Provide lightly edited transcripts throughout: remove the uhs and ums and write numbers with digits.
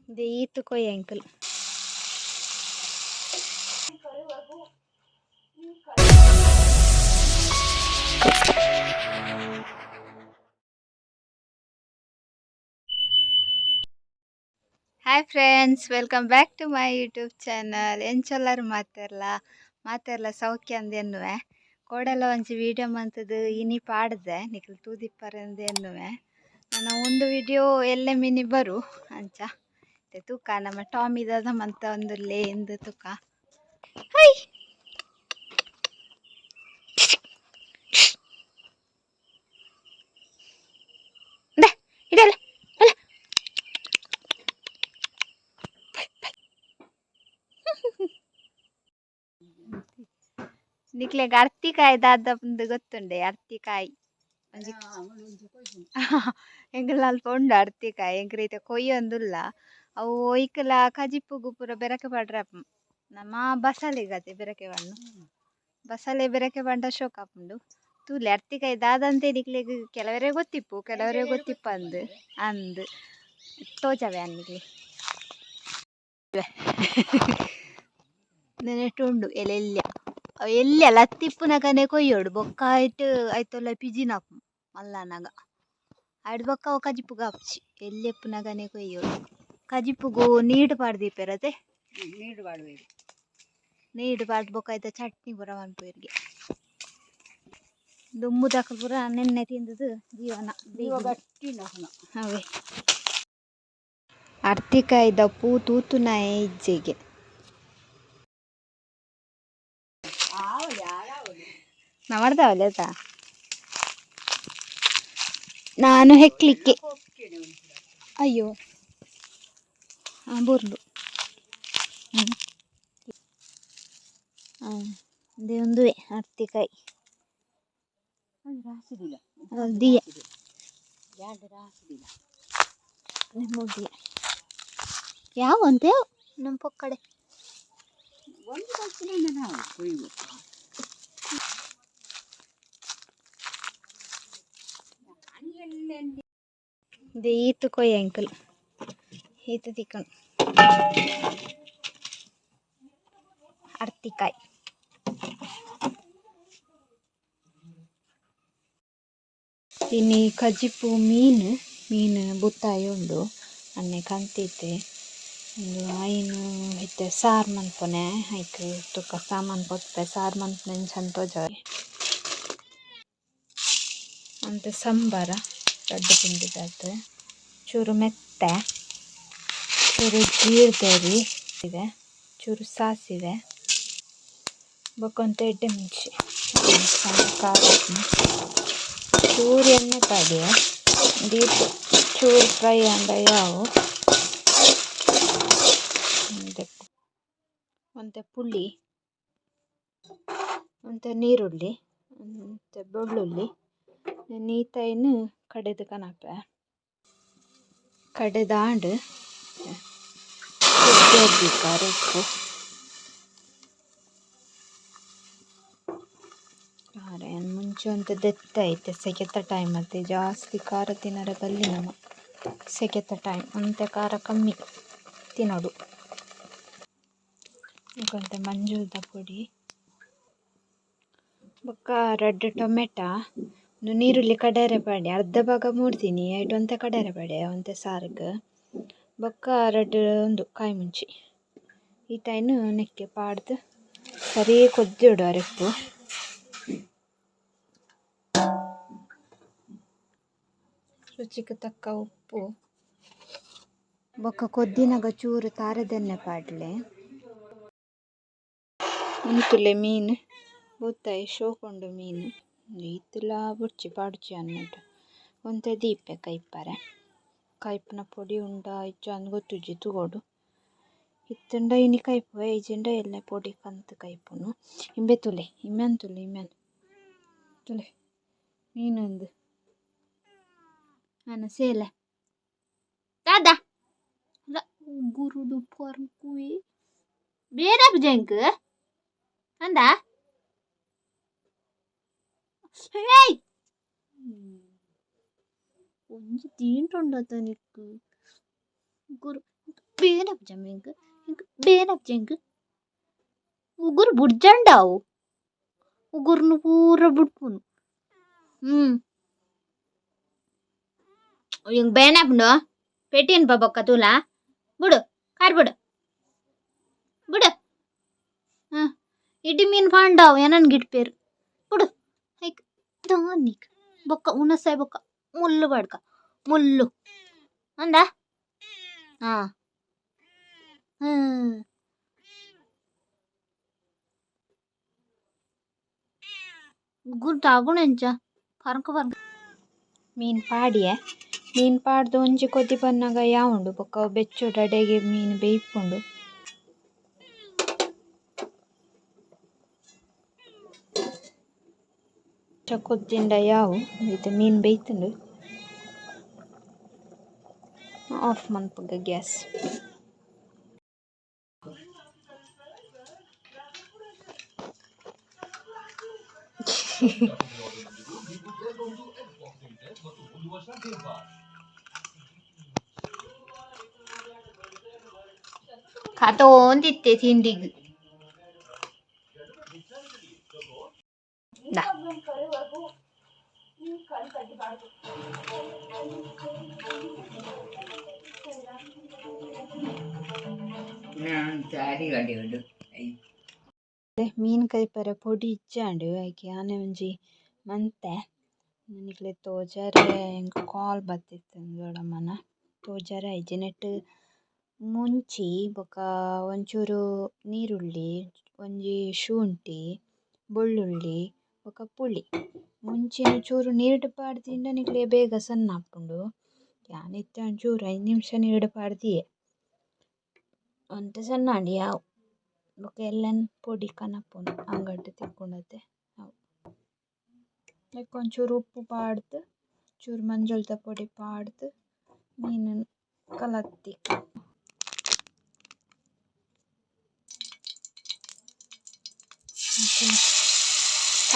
ಇದು ಈತು ಕೊಯ್ uncle. Hi friends, welcome back to my YouTube channel. ಎಂಚೊಲ್ಲರು ಮಾತೆರ್ಲ ಸೌಖ್ಯ ಅಂದ ಎನ್ನುವೆ ಕೋಡೆಲ್ಲ ಒಂಚಿ ವಿಡಿಯೋ ಮಂತದ್ದು ಇನಿ ಪಾಡ್ದೆ ನಿಖಲ್ ತೂದಿಪ್ಪರೆ ಅಂದ ಎನ್ನುವೆ. ನಾನು ಒಂದು ವಿಡಿಯೋ ಎಲ್ಲೆ ಮಿನಿ ಬರು ಅಂಚ ತೂಕ ನಮ್ಮ ಟಾಮಿದ ಮಂತ ಒಂದು ಲೇಂದು ತೂಕ. ಹೈ ಇಡಲ್ಲ ನಿಕ್ಲೆಗ್ ಅರ್ತಿಕಾಯಿ ದಾದ ಗೊತ್ತುಂಡೆ. ಅರ್ತಿಕಾಯಿ ಎಂಕಲ್ ಅಲ್ಪ ಉಂಡು ಅರ್ತಿಕಾಯಿ ಎಂಕ್ರೀತ ಕೊಯ್ಯೊಂದುಲ್ಲ. ಅವು ಒಯ್ಕಲ ಕಜಿಪ್ಪುಗು ಪೂರ ಬೆರಕೆ ಪಡ್ರೆ ನಮ್ಮ ಬಸಳೆ ಗತೆ ಬೆರಕೆ ಬಣ್ಣು ಬಸಳೆ ಬೆರಕೆ ಬಂಡ ಶೋಕಾಪುಂಡು ತೂಲೆ ಅರ್ತಿಕಾಯಿ ದಾದಂತೆ ನಿಕ್ಲೆಗ್ ಕೆಲವರೇ ಗೊತ್ತಿಪ್ಪ ಅಂದು ತೋಜವೆ ಅನ್ನಿಗೆ ನೆನೆಟುಂಡು ಎಲ್ಲಿ ಲತ್ತಿಪ್ಪುನಗನೆ ಕೊಯ್ಯೋಡು ಬೊಕ್ಕ ಆಯ್ತೊಲ್ಲ ಪಿಜಿನಾಪು ಮಲ್ಲನಗ ಆಯ್ಡು ಬೊಕ್ಕ ಅವು ಕಜಿಪ್ಪುಗ ಹಾಪ್ಚಿ ಎಲ್ಲೆಪ್ಪುನಗನೆ ಕೊಯ್ಯೋಡು. ಕಜಿಪ್ಪುಗು ನೀಡು ಪಾಡ್ದಿಪ್ಪೆರತೆ ನೀಡು ಪಾಡ್ ಬೊಕ್ಕ ಆಯ್ತ ಚಟ್ನಿ ಪೂರ ಮನ್ಪುವೆರ್ಗೆ ದುಮ್ಮು ತಕ ಪೂರ ನೆನ್ನೆ ತಿಂದದು ಜೀವನ ಅವೇ. ಅರ್ತಿಕಾಯ್ದ ಪೂ ತೂತುನಾಯ ಇಜ್ಜೆಗೆ ಮಾಡ್ತಾವಲ್ಲ ಆಯ್ತಾ. ನಾನು ಹೆಕ್ಲಿಕ್ಕೆ ಅಯ್ಯೋ ಬುರ್ಲು ಅದೇ ಒಂದುವೆ ಅರ್ತಿಕಾಯಿ ದಿಯ ಯಾವ ಅಂತ ನಮ್ಮ ಪಕ್ಕಡೆ ಇದು ಈತು ಕೊಯ್ ಅಂಕಲ್ ಈತು ತಿಕ್ಕಣ್ ಅರ್ತಿಕಾಯಿ. ಇನ್ನು ಕಜಿಪ್ಪು ಮೀನು ಬುತ್ತಾಯಿ ಉಂಡು ಅನ್ನೆ ಕಂತಿತ್ತೆ ಒಂದು ಐನು ಇತ್ತೆ ಸಾರು ಮನ್ಪೊನೆ ಐಕ್ ತುಕ್ಕ ಸಾಮಾನು ಪೊತ್ತೆ ಸಾರು ಮನ್ಪೊನೆ ಸಂತೋಜ ಅಂತ ಸಂಬಾರ ರಡ್ಡು ತಿಂಡಿದಾಯ್ತು. ಚೂರು ಮೆತ್ತೆ, ಚೂರು ಜೀರ್ದರಿ ಇದೆ, ಚೂರು ಸಾಸಿವೆ ಬೊಕ್ಕೊಂತ ಎಡ್ಡೆ ಮೆಣಸಿ ಖಾರ ಚೂರು ಎಣ್ಣೆ ಪಾಡಿ ದೀಪು ಚೂರು ಫ್ರೈ ಅಂಡ ಯಾವು ಒಂತೆ ಪುಳಿ ಒಂತೆ ನೀರುಳ್ಳಿ ಒಂತೆ ಬೆಳ್ಳುಳ್ಳಿ ನೀತಾಯಿನ ಕಡೆದು ಕನಪೆ ಕಡೆದಾಂಡು ಉಪ್ಪು ಖಾರ ಏನು ಮುಂಚೆ ಅಂತ ದೆತ್ತೈತೆ ಸೆಕೆತ ಟೈಮ್ ಮತ್ತೆ ಜಾಸ್ತಿ ಖಾರ ತಿನ್ನರೆ ಬಲ್ಲಿ ನಮ್ಮ ಸೆಕೆತ ಟೈಮ್ ಅಂತೆ ಖಾರ ಕಮ್ಮಿ ತಿನ್ನೋಡು. ಕೊಂತೆ ಮಂಜುಳದ ಪುಡಿ ಬೊಕ್ಕ 2 ಟೊಮೆಟೊ ಒಂದು ನೀರುಳ್ಳಿ ಕಡಾರೆ ಪಾಡಿ ಅರ್ಧ ಭಾಗ ಮೂಡ್ತೀನಿ ಐಟು ಒಂತೆ ಕಡಾರೆ ಪಾಡಿ ಒಂತೆ ಸಾರಿಗೆ ಬೊಕ್ಕ 2 ಒಂದು ಕಾಯಿ ಮುಂಚಿ ಈ ಟೈನು ನೆಕ್ಕೆ ಪಾಡ್ದು ಸರಿ ಕೊದ್ದಿಡು ಅರೆಪ್ಪು ರುಚಿಗೆ ತಕ್ಕ ಉಪ್ಪು ಬೊಕ್ಕ ಕೊದ್ದಿನಾಗ ಚೂರು ತಾರದೆಣ್ಣೆ ಪಾಡ್ಲೆ ಉಂತುಲೆ ಮೀನು ಬೂತಾಯಿ ಶೋಕೊಂಡು ಮೀನು ಈತುಲ ಬುಡ್ಚಿ ಪಾಡ್ಚಿ ಅನ್ನಟ್ಟು ಒಂತೆ ದೀಪೆ ಕೈಪನ ಪೊಡಿ ಉಂಡ ಇಜ್ಜ ಅಂದ್ ಗೊತ್ತುಜ್ಜಿ ತೂಗೋಡು ಇತ್ತಂಡ ಇನಿ ಕೈಪು ಐಜೆಂಡ ಎಲ್ಲ ಪೊಡಿ ಕಂತು ಕೈಪುನು ಇಂಬೆ ತುಲೆ ಇಮ್ಯಾನ್ ತುಲೆ ಮೀನೊಂದು ನಾನು ಸೇಲೆ ದಾದಾ ಗುರುಡು ಪರ್ಕುವೆ ಬೇರೆ ಜಂಕ್ ಅಂದ ಒಂಜಿ ತೀಂಟುಂಡತ ನಿಕ್ಕು ಗುರು ಬೇನಪ್ ಜಂಗ್ ಬೇನಪ್ ಜಂಗ್ ಉಗುರು ಬುಡ್ಜಂಡಾವು ಉಗುರ್ನು ಪೂರ ಬುಡ್ಪುನು ಹಿಂಗ್ ಬೇನಪ್ನು ಪೆಟ್ಟಿನ್ ಬಾಬಕ್ಕ ತೂಲ ಬಿಡು ಕಾರ್ ಬಿಡು ಬಿಡು ಇಡಿ ಮೀನ್ ಪಾಂಡಾವು ಏನನ್ ಗಿಡ್ಪೇರು ಬಿಡು ಹೈಕ್ ದಾನಿಕ್ ಬೊಕ್ಕ ಉಣಸಾಯ್ ಬೊಕ್ಕ ಮುಳ್ಳು ಬಡ್ಕ ಮುಳ್ಳು ಅಂದ ಹಾ ಗುಡ್ ಆಗುಣೆಂಚ ಪರ್ಕ ಪರ್ಕ ಮೀನ್ ಪಾಡಿಯೆ ಮೀನ್ ಪಾಡ್ದು ಒಂಜಿ ಕೊದ್ದಿ ಬನ್ನಾಗ ಯಾವುಂಡು ಬೊಕ್ಕ ಬೆಚ್ಚೋಡು ಅಡೆಗೆ ಮೀನು ಬೇಯ್ಪುಂಡು ಕೊದ್ದಿಂಡ ಯಾವು ಇದು ಮೀನು ಬೇಯ್ತುಂಡು ಆಫ್ ಮನ್ಪುಗ ಗ್ಯಾಸ್ ಕಾತೋಂದಿತ್ತೆ ತಿಂಡಿಗೆ ಮೀನ್ ಕೈ ಪರ ಪೊಡಿ ಇಜ್ಜಾಂಡು ಆಯ್ಕೆ ಆನೆ ಒಂಜಿ ಮಂತೆ ನನಗೆ ತೋಜರೆ ಎಂಕ್ ಕಾಲ್ ಬತ್ತಿತ್ತು ದೊಡಮ್ಮನ ತೋಜರೆ ಐಜಿ ನೆಟ್ ಮುಂಚಿ ಬೊಕ ಒಂಚೂರು ನೀರುಳ್ಳಿ ಒಂಜಿ ಶುಂಠಿ ಬೆಳ್ಳುಳ್ಳಿ ಬೊಕ ಪುಳಿ ಮುಂಚಿನ ಚೂರು ನೀರುಡು ಪಾಡ್ದಿಂದ ನಿಕ್ಲೆ ಬೇಗ ಸಣ್ಣ ಹಾಪುಂಡು ಯಾನಿತ್ತೆ ಒಂಚೂರು 5 ನಿಮಿಷ ನೀರುಡು ಪಾಡ್ದಿಯೇ ಒಂತೆ ಸಣ್ಣ ಅಂಡಿ ಯಾವು ಬೊಕ ಎಲ್ಲನ್ ಪೊಡಿ ಕನಪುಂಡು ಅಂಗಡಿ ತಿಕ್ಕೊಂಡತೆ ಅವು ಲೈಕ್ ಒಂಚೂರು ಉಪ್ಪು ಪಾಡ್ದು ಚೂರು ಮಂಜೊಳ್ತ ಪೊಡಿ ಪಾಡ್ದು ಮೀನನ್ನು ಕಲತ್ತಿ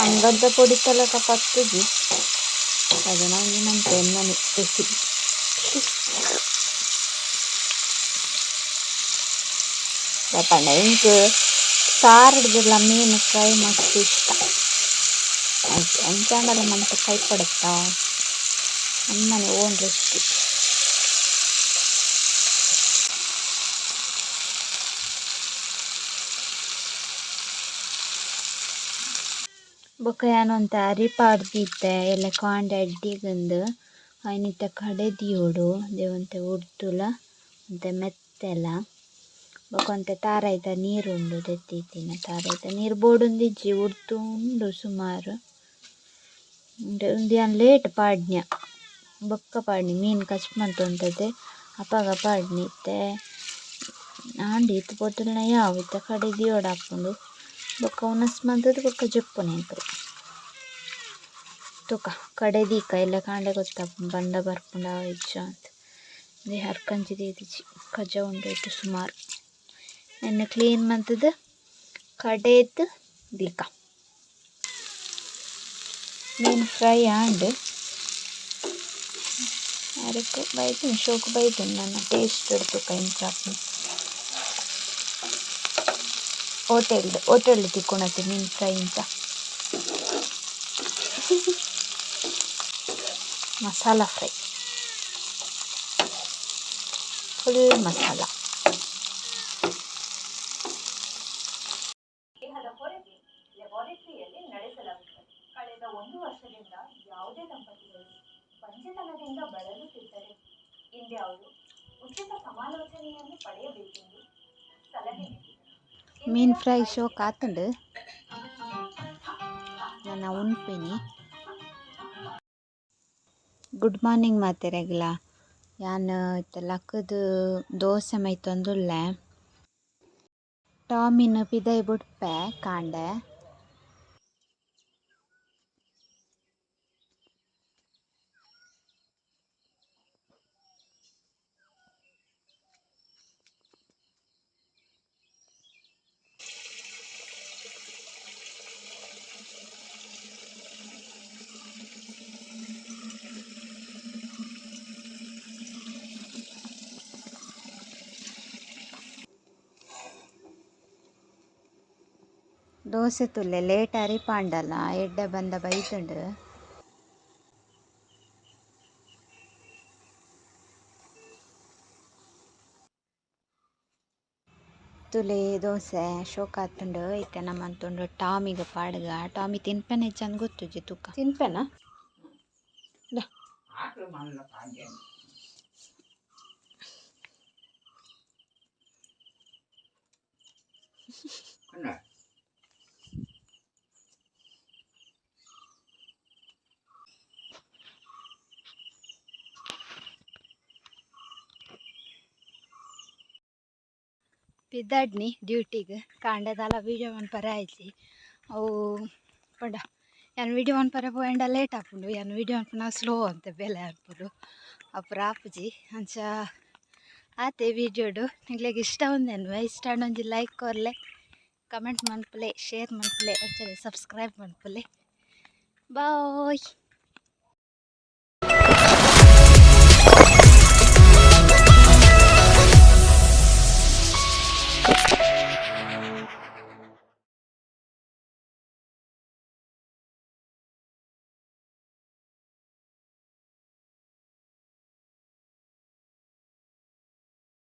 ಅಂಗಡ್ದ ಪೊಡಿ ತಲಕ ಪತ್ತುಜಿ ಅದನ್ನ ನಮ್ಮ ಪೆನ್ನನಿ ರೆಸಿಪಿ ಪಂಡ ಇಂಕ್ ಸಾರಡ್ದಿಲ್ಲ ಮೀನು ಫ್ರೈ ಮಸ್ತ್ ಇಷ್ಟ ಎಂಚಾಂಡಲ ಮಂತ ಕೈ ಪಡುತ್ತಾ ಅಮ್ಮನೆ ಓನ್ ರೆಸಿಪಿ ಬೊಕ ಯಾನೊಂತ ಅರಿಪಾಡ್ದಿದ್ದೆ ಎಲ್ಲ ಕಾಂಡ ಅಡ್ಡಿಗಂದು ಐನಿತ ಕಡೆದಿಯೋಡು ದೇವಂತೆ ಉಡ್ದುಲ ಅಂತೆ ಮೆತ್ತೆಲ ಬೊಕೊಂತೆ ತಾರಾಯ್ದ ನೀರುಂಡು ದೆತ್ತಿತ್ತಿನ ತಾರಾಯ್ದ ನೀರು ಬೋಡುಂದಿಜ್ಜಿ ಉಡ್ದು ಉಂಡು ಸುಮಾರು ಉಂದು ಲೇಟ್ ಪಾಡ್ನ್ಯ ಬೊಕ್ಕ ಪಾಡ್ನಿ ಮೀನು ಕಚ್ ಮಂತೊಂದದೆ ಅಪಾಗ ಪಾಡ್ನಿತ್ತೆ ಆಂಡಿ ಇತ್ತು ಪೊತ್ತುಲ್ನ ಯಾವು ಇತ್ತ ಕಡೆದಿಯೋಡು ಹಾಪುಂಡು ಬೊಕ್ಕ ಉನಸ್ ಮಂತದ ಬೊಕ್ಕ ಜಪ್ಪುನ ಎಂಕಲು ತುಕ ಕಡೆದೀಕ ಎಲ್ಲ ಕಾಂಡೆ ಗೊತ್ತಾಪುಂಡು ಬಂಡ ಬರ್ಪುಂಡ ಇಜ್ಜ ಅಂತ ದೇ ಹರ್ಕಂಚಿದ ಇದಿಜಿ ಕಜ ಉಂಡು ಇಟ್ಟು ಸುಮಾರು ಎಣ್ಣೆ ಕ್ಲೀನ್ ಮಂತದ ಕಡೆದು ದೀಕ ಮೀನು ಫ್ರೈ ಆಂಡ್ ಅದಕ್ಕೆ ಬೈತೀನಿ ಶೋಕು ಬೈತೀನಿ ನನ್ನ ಟೇಸ್ಟ್ ಇಡ್ತುಕ ಇಂಚಾಪು ಹೋಟೆಲ್ ತಿಕ್ಕೊಳತ್ತೆ ಮೀನು ಫ್ರೈ ಅಂತ ಮಸಾಲ ಫ್ರೈ ಫುಲ್ ಮಸಾಲ ಲ್ಯಾಬೊರೇಟರಿಯಲ್ಲಿ ನಡೆಸಲಾಗುತ್ತದೆ. ಕಳೆದ 1 ವರ್ಷದಿಂದ ಯಾವುದೇ ದಂಪತಿಗಳು ಬಂಜೆತನದಿಂದ ಬಳಲುತ್ತಿದ್ದರೆ ಹಿಂದೆ ಅವರು ಉಚಿತ ಸಮಾಲೋಚನೆಯನ್ನು ಪಡೆಯಬೇಕೆಂದು ಸಲಹೆ ನೀಡಿದರು. ಮೀನ್ ಫ್ರೈ ಶೋಕ್ ಆತುಂಡು ನನ್ನ ಉಣ್ಪೇನಿ. ಗುಡ್ ಮಾರ್ನಿಂಗ್ ಮಾತೆರೆಗ್ಲ ಯಾನ್ ಇತ್ತ ಲಕ್ಕದು ದೋಸೆ ಮೈತೊಂದುಲ್ಲೆ ಟಾಮಿನ್ ಪಿದೈ ಬುಡ್ಪೆ ಕಾಂಡೆ ದೋಸೆ ತುಲ್ಲೆ ಲೇಟ್ ಅರಿಪಾಂಡಲ್ಲ ಎಡ್ಡೆ ಬಂದ ಬೈತುಂಡು ತುಲೆ ದೋಸೆ ಶೋಕಾತುಂಡು ಐತೆ ನಮ್ಮಂತುಂಡು ಟಾಮಿಗೆ ಪಾಡ್ಗ ಟಾಮಿ ತಿನ್ಪೆನ ಚಂದ ಗೊತ್ತುಜಿ ತೂಕ ತಿನ್ಪೆನ ಪಿದ್ದಾಡ್ನಿ ಡ್ಯೂಟಿಗೆ ಕಾಂಡದಾಲ ವೀಡಿಯೋ ಮನ್ಪರೆ ಆಯ್ತು ಅವು ಪಂಡ ಯಾನ್ ವೀಡಿಯೋ ಮನ್ಪರೆ ಪೋಯಂಡ ಲೇಟ್ ಆಪುಂಡು ಯಾನ್ ವೀಡಿಯೋ ಮನ್ಪನ ಸ್ಲೋ ಅಂತ ಬೆಲೆ ಆಪುಡು ಅಪುರ ಆಪುಜಿ ಅಂಚ ಆತೆ ವೀಡಿಯೋಡು ನಿಗ್ಲೆಗ್ ಇಷ್ಟ ಉಂದೆನ್ವೆ ಇಷ್ಟ ಒಂಜಿ ಲೈಕ್ ಕೊರ್ಲೆ ಕಮೆಂಟ್ ಮನ್ಪುಲೆ ಶೇರ್ ಮನ್ಪುಲೆ ಅಂಚನೆ ಸಬ್ಸ್ಕ್ರೈಬ್ ಮನ್ಪುಲೆ ಬಾಯ್.